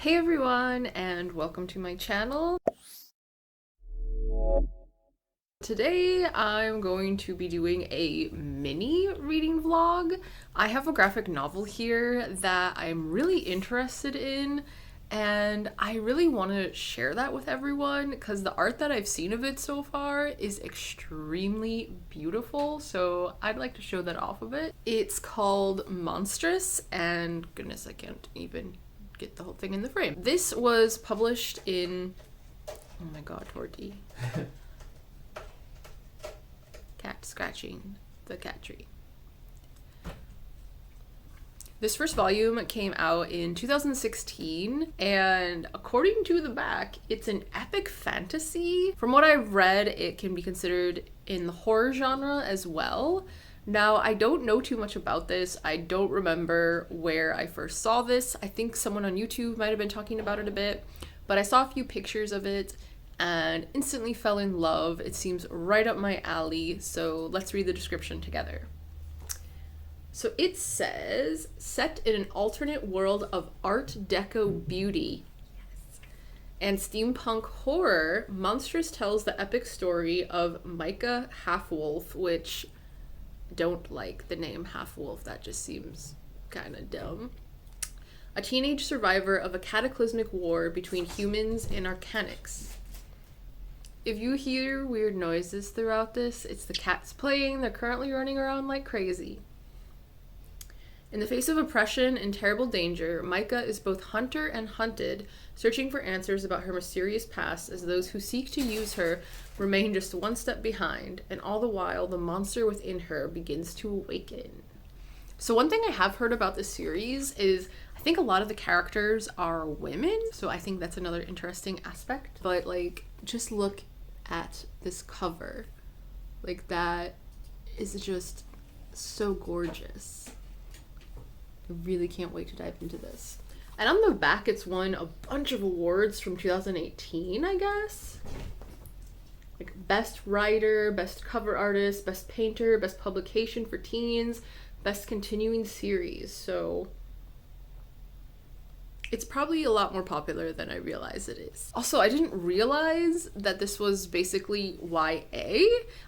Hey everyone, and welcome to my channel. Today I'm going to be doing a mini reading vlog. I have a graphic novel here that I'm really interested in, and I really want to share that with everyone because the art that I've seen of it so far is extremely beautiful, so I'd like to show that off of it. It's called Monstress, and goodness, I can't even get the whole thing in the frame. This was published in, oh my god, Torty. Cat scratching the cat tree. This first volume came out in 2016, and according to the back, it's an epic fantasy. From what I've read, it can be considered in the horror genre as well. Now, I don't know too much about this. I don't remember where I first saw this. I think someone on YouTube might have been talking about it a bit, but I saw a few pictures of it and instantly fell in love. It seems right up my alley, so let's read the description together. So it says, set in an alternate world of Art Deco beauty and steampunk horror, Monstress tells the epic story of Micah Half-Wolf, which don't like the name Half-Wolf, that just seems kind of dumb. A teenage survivor of a cataclysmic war between humans and Arcanics. If you hear weird noises throughout this, it's the cats playing. They're currently running around like crazy. In the face of oppression and terrible danger, Micah is both hunter and hunted, searching for answers about her mysterious past as those who seek to use her remain just one step behind, and all the while the monster within her begins to awaken. So one thing I have heard about this series is I think a lot of the characters are women, so I think that's another interesting aspect. But like, just look at this cover. Like, that is just so gorgeous. I really can't wait to dive into this. And on the back, it's won a bunch of awards from 2018, I guess. Like best writer, best cover artist, best painter, best publication for teens, best continuing series. So it's probably a lot more popular than I realize it is. Also, I didn't realize that this was basically YA.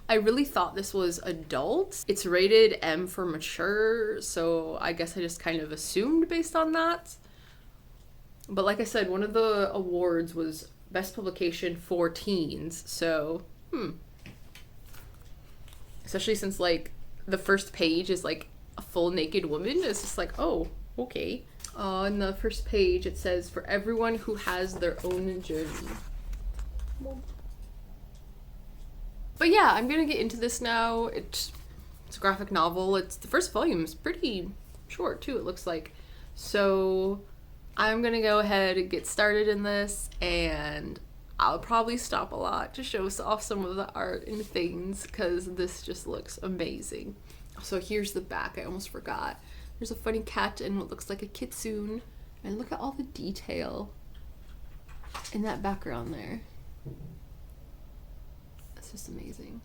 I really thought this was adult. It's rated M for mature, so I guess I just kind of assumed based on that. But like I said, one of the awards was best publication for teens, so especially since like the first page is like a full naked woman. It's just like, oh, okay. On the first page, it says, for everyone who has their own journey. But yeah, I'm gonna get into this now. It's a graphic novel. The first volume is pretty short too, it looks like. So I'm gonna go ahead and get started in this, and I'll probably stop a lot to show off some of the art and things because this just looks amazing. So here's the back, I almost forgot. There's a funny cat and what looks like a kitsune. And look at all the detail in that background there. That's just amazing.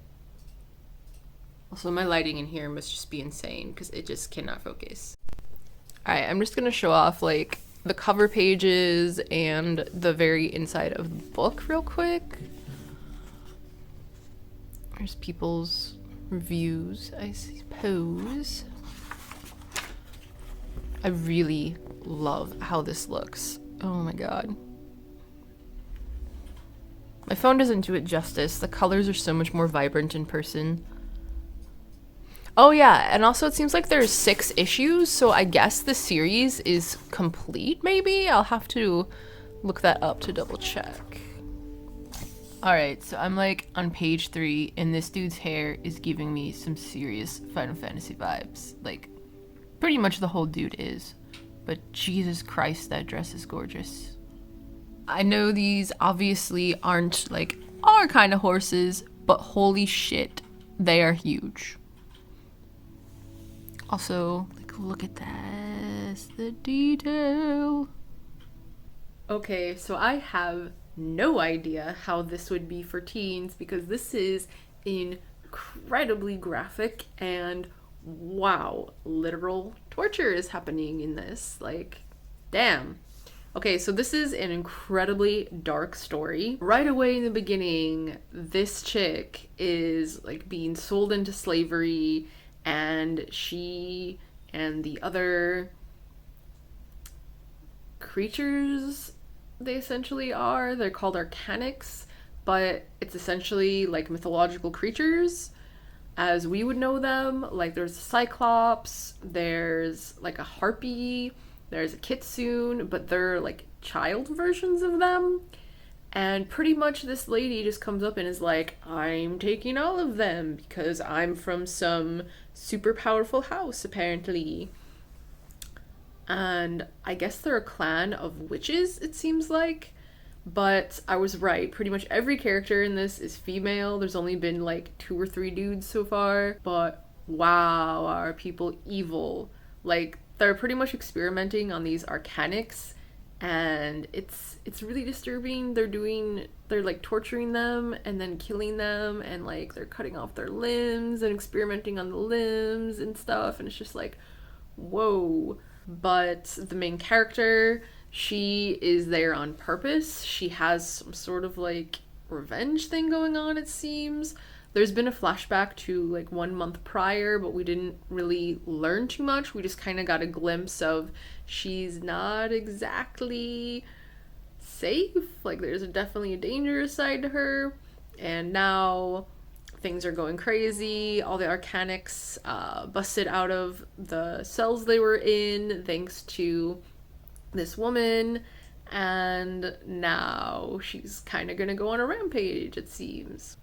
Also, my lighting in here must just be insane because it just cannot focus. Alright, I'm just gonna show off like the cover pages and the very inside of the book real quick. There's people's reviews, I suppose. I really love how this looks. Oh my god. My phone doesn't do it justice. The colors are so much more vibrant in person. Oh yeah, and also it seems like there's 6 issues, so I guess the series is complete, maybe? I'll have to look that up to double check. Alright, so I'm like on page 3, and this dude's hair is giving me some serious Final Fantasy vibes. Like, pretty much the whole dude is. But Jesus Christ, that dress is gorgeous. I know these obviously aren't like our kind of horses, but holy shit, they are huge. Also, like, look at this, the detail. Okay, so I have no idea how this would be for teens because this is incredibly graphic and wow, literal torture is happening in this. Like, damn. Okay, so this is an incredibly dark story. Right away in the beginning, this chick is like being sold into slavery, and she and the other creatures they essentially are, they're called arcanics, but it's essentially like mythological creatures as we would know them. Like there's a cyclops, there's like a harpy, there's a kitsune, but they're like child versions of them. And pretty much this lady just comes up and is like, I'm taking all of them because I'm from some super powerful house, apparently. And I guess they're a clan of witches, it seems like. But I was right. Pretty much every character in this is female. There's only been like 2 or 3 dudes so far. But wow, are people evil. Like, they're pretty much experimenting on these arcanics, and it's really disturbing. They're like torturing them and then killing them, and like they're cutting off their limbs and experimenting on the limbs and stuff, and it's just like, whoa. But the main character, she is there on purpose. She has some sort of like revenge thing going on, it seems. There's been a flashback to like 1 month prior, but we didn't really learn too much. We just kind of got a glimpse of she's not exactly safe. Like there's definitely a dangerous side to her. And now things are going crazy. All the arcanics busted out of the cells they were in thanks to this woman. And now she's kind of gonna go on a rampage, it seems.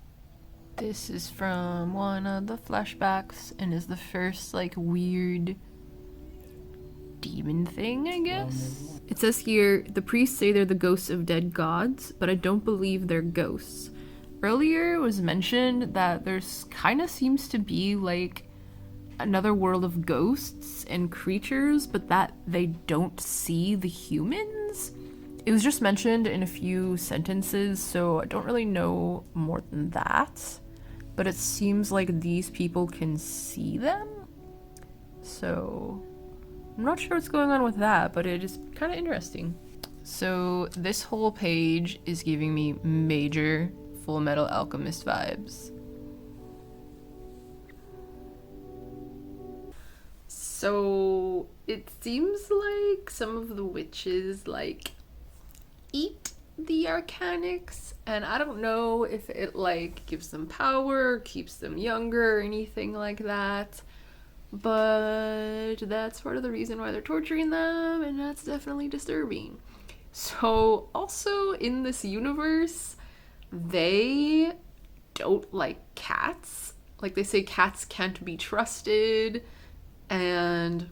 This is from one of the flashbacks and is the first like weird demon thing, I guess. It says here, the priests say they're the ghosts of dead gods, but I don't believe they're ghosts. Earlier it was mentioned that there's kind of seems to be like another world of ghosts and creatures, but that they don't see the humans. It was just mentioned in a few sentences, so I don't really know more than that. But it seems like these people can see them. So I'm not sure what's going on with that, but it is kind of interesting. So this whole page is giving me major Full Metal Alchemist vibes. So it seems like some of the witches like eat the arcanics, and I don't know if it like gives them power, keeps them younger, or anything like that, but that's part of the reason why they're torturing them, and that's definitely disturbing. So also in this universe, they don't like cats. Like they say cats can't be trusted, and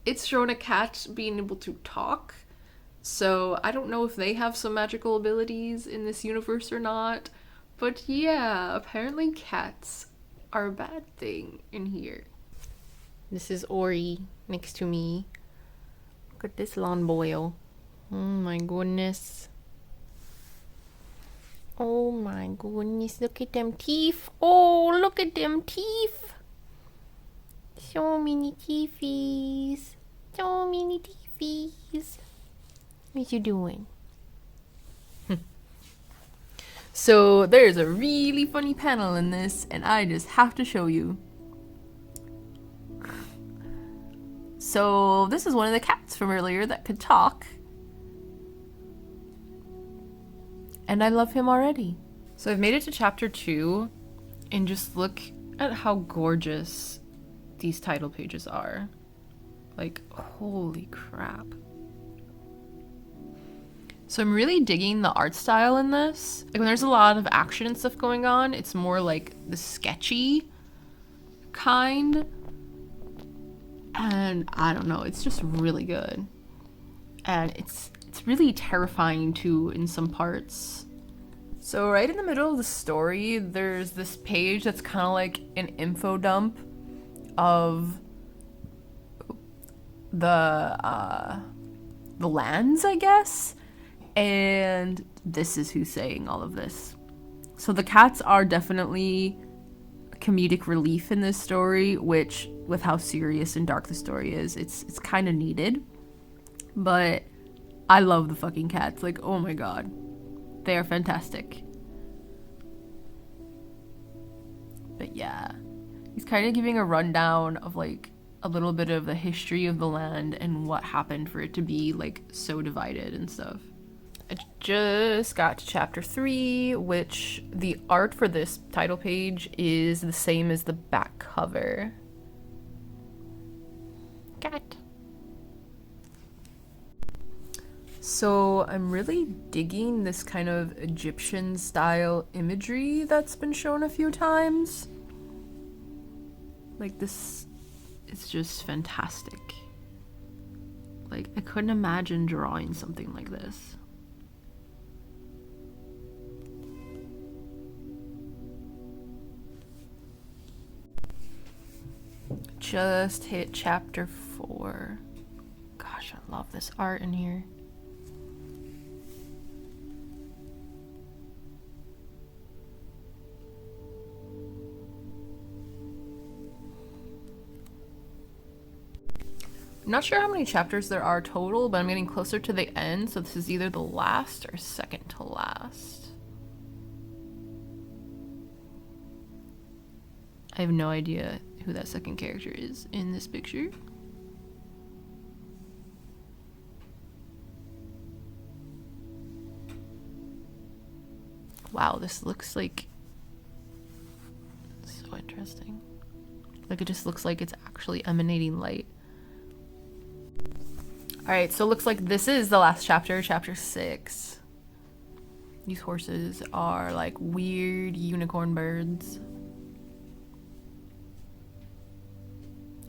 it's shown a cat being able to talk. So I don't know if they have some magical abilities in this universe or not. But yeah, apparently cats are a bad thing in here. This is Ori next to me. Look at this lawn boil. Oh my goodness. Oh my goodness, look at them teeth. Oh, look at them teeth. So many teethies. So many teethies. What you doing? So there's a really funny panel in this, and I just have to show you. So this is one of the cats from earlier that could talk. And I love him already. So I've made it to chapter 2, and just look at how gorgeous these title pages are. Like, holy crap. So I'm really digging the art style in this. Like when there's a lot of action and stuff going on, it's more like the sketchy kind. And I don't know, it's just really good. And it's really terrifying too in some parts. So right in the middle of the story, there's this page that's kind of like an info dump of the lands, I guess. And this is who's saying all of this. So the cats are definitely comedic relief in this story, which, with how serious and dark the story is, it's kind of needed. But I love the fucking cats. Like, oh my god. They are fantastic. But yeah, he's kind of giving a rundown of like a little bit of the history of the land and what happened for it to be like so divided and stuff. I just got to chapter 3, which the art for this title page is the same as the back cover. Cat. So I'm really digging this kind of Egyptian style imagery that's been shown a few times. Like, this is just fantastic. Like, I couldn't imagine drawing something like this. Just hit chapter 4. Gosh, I love this art in here. I'm not sure how many chapters there are total, but I'm getting closer to the end, so this is either the last or second to last. I have no idea who that second character is in this picture. Wow, this looks like so interesting. Like, it just looks like it's actually emanating light. Alright, so it looks like this is the last chapter, chapter 6. These horses are like weird unicorn birds.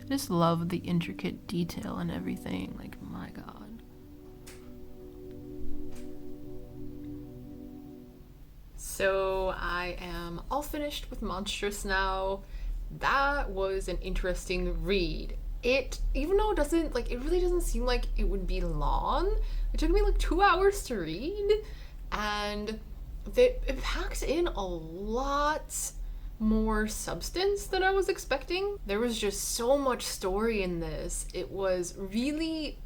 I just love the intricate detail and everything. Like, my god. So I am all finished with Monstress now. That was an interesting read. It, even though it doesn't, like, it really doesn't seem like it would be long. It took me like 2 hours to read, and it packs in a lot more substance than I was expecting. There was just so much story in this. It was really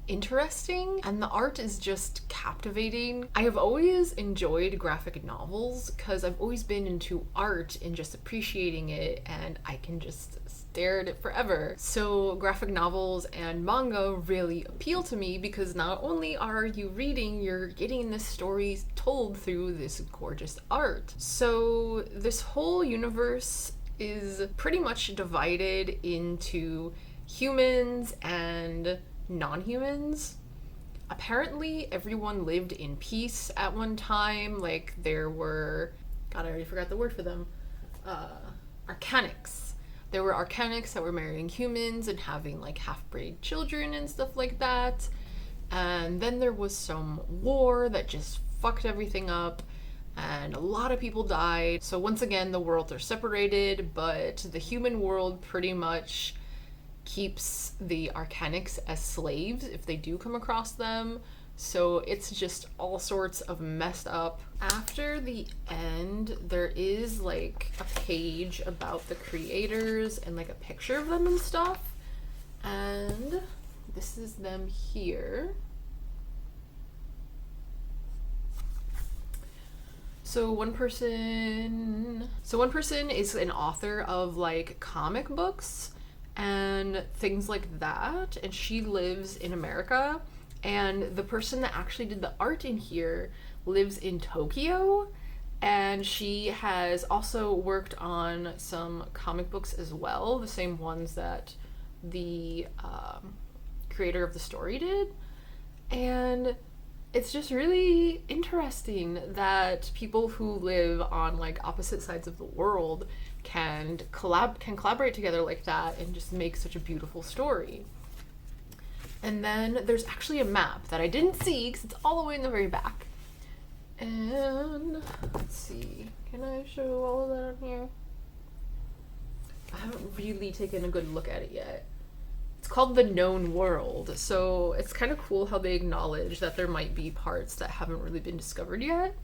interesting, and the art is just captivating. I have always enjoyed graphic novels because I've always been into art and just appreciating it, and I can just stare at it forever. So graphic novels and manga really appeal to me because not only are you reading, you're getting this story told through this gorgeous art. So this whole universe is pretty much divided into humans and non-humans. Apparently everyone lived in peace at one time. Like, there were, god, I already forgot the word for them, arcanics. There were arcanics that were marrying humans and having like half-breed children and stuff like that. And then there was some war that just fucked everything up, and a lot of people died. So once again, the worlds are separated, but the human world pretty much keeps the arcanics as slaves if they do come across them. So it's just all sorts of messed up. After the end, there is like a page about the creators and like a picture of them and stuff. And this is them here. So one person is an author of like comic books and things like that, and she lives in America. And the person that actually did the art in here lives in Tokyo, and she has also worked on some comic books as well, the same ones that the creator of the story did. And it's just really interesting that people who live on like opposite sides of the world can collaborate together like that and just make such a beautiful story. And then there's actually a map that I didn't see because it's all the way in the very back. And let's see, can I show all of that on here? I haven't really taken a good look at it yet. It's called The Known World, so it's kind of cool how they acknowledge that there might be parts that haven't really been discovered yet.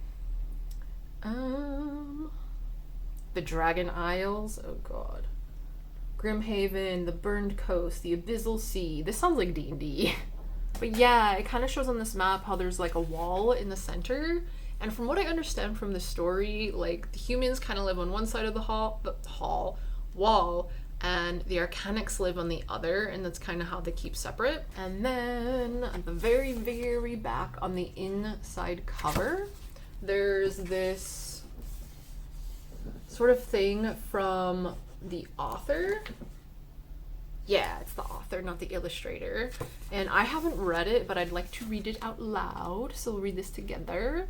The Dragon Isles, oh god. Grimhaven, the Burned Coast, the Abyssal Sea. This sounds like D&D. But yeah, it kind of shows on this map how there's like a wall in the center. And from what I understand from the story, like the humans kind of live on one side of the wall, and the Arcanics live on the other, and that's kind of how they keep separate. And then at the very, very back on the inside cover, there's this sort of thing from the author. Yeah, it's the author, not the illustrator. And I haven't read it, but I'd like to read it out loud, so we'll read this together.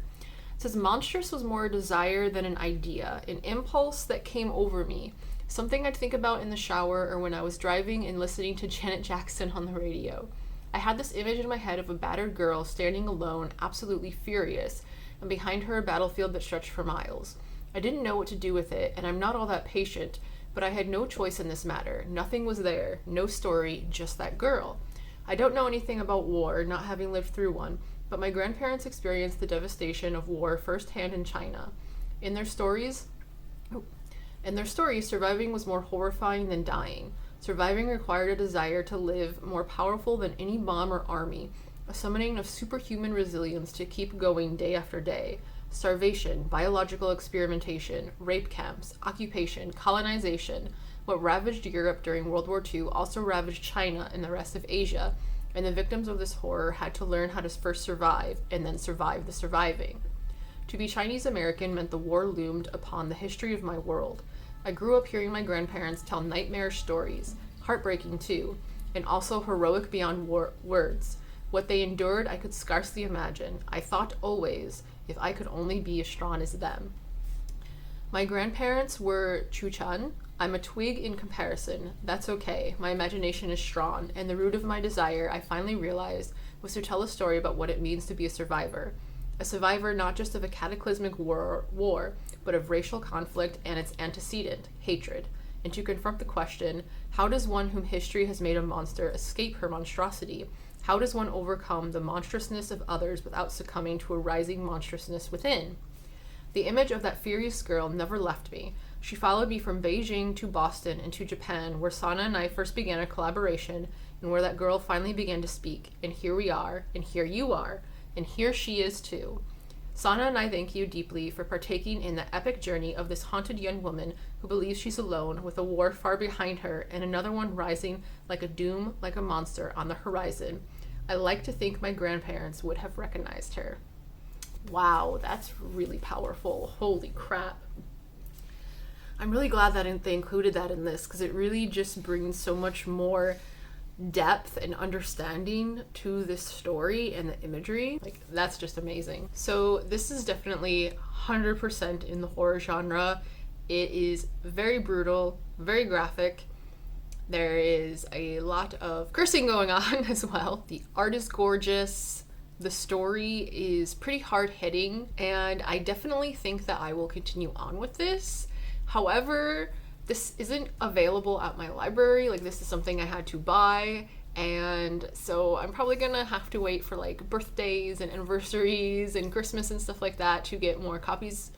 It says, Monstress was more a desire than an idea, an impulse that came over me, something I'd think about in the shower or when I was driving and listening to Janet Jackson on the radio. I had this image in my head of a battered girl standing alone, absolutely furious, and behind her a battlefield that stretched for miles. I didn't know what to do with it, and I'm not all that patient, but I had no choice in this matter. Nothing was there, no story, just that girl. I don't know anything about war, not having lived through one, but my grandparents experienced the devastation of war firsthand in China. In their stories, surviving was more horrifying than dying. Surviving required a desire to live more powerful than any bomb or army, a summoning of superhuman resilience to keep going day after day. Starvation, biological experimentation, rape camps, occupation, colonization. What ravaged Europe during World War II also ravaged China and the rest of Asia, and the victims of this horror had to learn how to first survive, and then survive the surviving. To be Chinese American meant the war loomed upon the history of my world. I grew up hearing my grandparents tell nightmarish stories, heartbreaking too, and also heroic beyond words. What they endured I could scarcely imagine. I thought always, if I could only be as strong as them. My grandparents were Chuchan. I'm a twig in comparison. That's okay. My imagination is strong, and the root of my desire, I finally realized, was to tell a story about what it means to be a survivor. A survivor not just of a cataclysmic war, but of racial conflict and its antecedent, hatred, and to confront the question, how does one whom history has made a monster escape her monstrosity? How does one overcome the monstrousness of others without succumbing to a rising monstrousness within? The image of that furious girl never left me. She followed me from Beijing to Boston and to Japan, where Sana and I first began a collaboration, and where that girl finally began to speak. And here we are, and here you are, and here she is too. Sana and I thank you deeply for partaking in the epic journey of this haunted young woman who believes she's alone, with a war far behind her and another one rising like a monster on the horizon. I like to think my grandparents would have recognized her. Wow, that's really powerful. Holy crap. I'm really glad that they included that in this, because it really just brings so much more depth and understanding to this story and the imagery. Like, that's just amazing. So this is definitely 100% in the horror genre. It is very brutal, very graphic. There is a lot of cursing going on as well. The art is gorgeous. The story is pretty hard-hitting, and I definitely think that I will continue on with this. However, this isn't available at my library. Like, this is something I had to buy, and so I'm probably gonna have to wait for like birthdays and anniversaries and Christmas and stuff like that to get more copies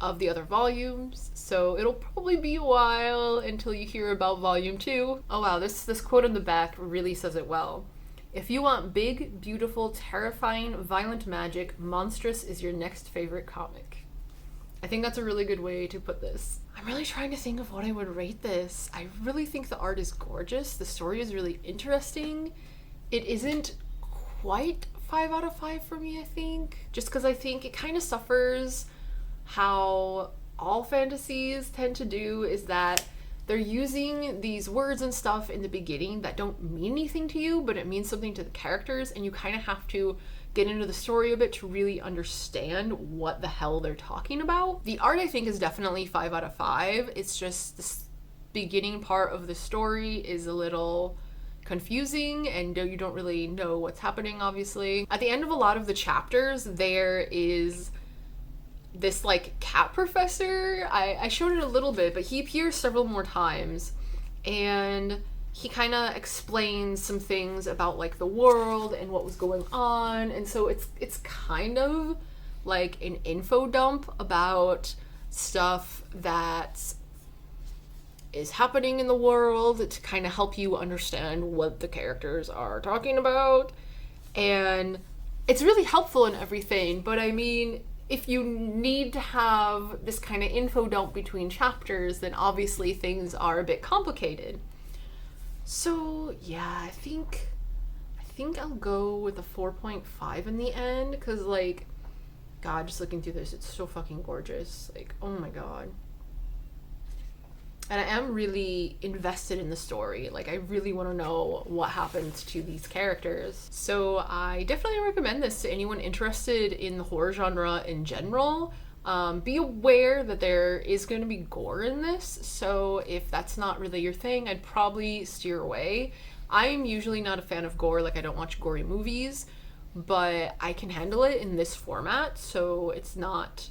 of the other volumes. So it'll probably be a while until you hear about volume 2. Oh wow, this quote on the back really says it well. If you want big, beautiful, terrifying, violent magic, Monstress is your next favorite comic. I think that's a really good way to put this. I'm really trying to think of what I would rate this. I really think the art is gorgeous. The story is really interesting. It isn't quite 5 out of 5 for me, I think. Just because I think it kind of suffers how all fantasies tend to do, is that they're using these words and stuff in the beginning that don't mean anything to you, but it means something to the characters, and you kind of have to get into the story a bit to really understand what the hell they're talking about. The art, I think, is definitely 5 out of 5. It's just this beginning part of the story is a little confusing, and you don't really know what's happening, obviously. At the end of a lot of the chapters, there is this like cat professor. I showed it a little bit, but he appears several more times, and he kind of explains some things about like the world and what was going on, and so it's kind of like an info dump about stuff that is happening in the world to kind of help you understand what the characters are talking about. and it's really helpful and everything, but I mean, if you need to have this kind of info dump between chapters, then obviously things are a bit complicated. So yeah, I think I'll go with a 4.5 in the end, because like, God, just looking through this, it's so fucking gorgeous. Like, oh my God. And I am really invested in the story. Like, I really want to know what happens to these characters. So I definitely recommend this to anyone interested in the horror genre in general. Be aware that there is going to be gore in this, so if that's not really your thing, I'd probably steer away. I'm usually not a fan of gore, like I don't watch gory movies, but I can handle it in this format, so it's not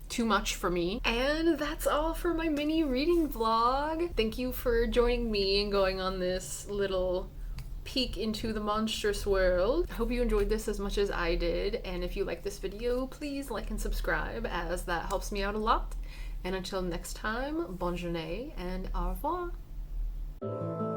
too much for me. And that's all for my mini reading vlog. Thank you for joining me and going on this little peek into the Monstress world. I hope you enjoyed this as much as I did, and if you like this video, please like and subscribe, as that helps me out a lot. And until next time, bonne journée and au revoir.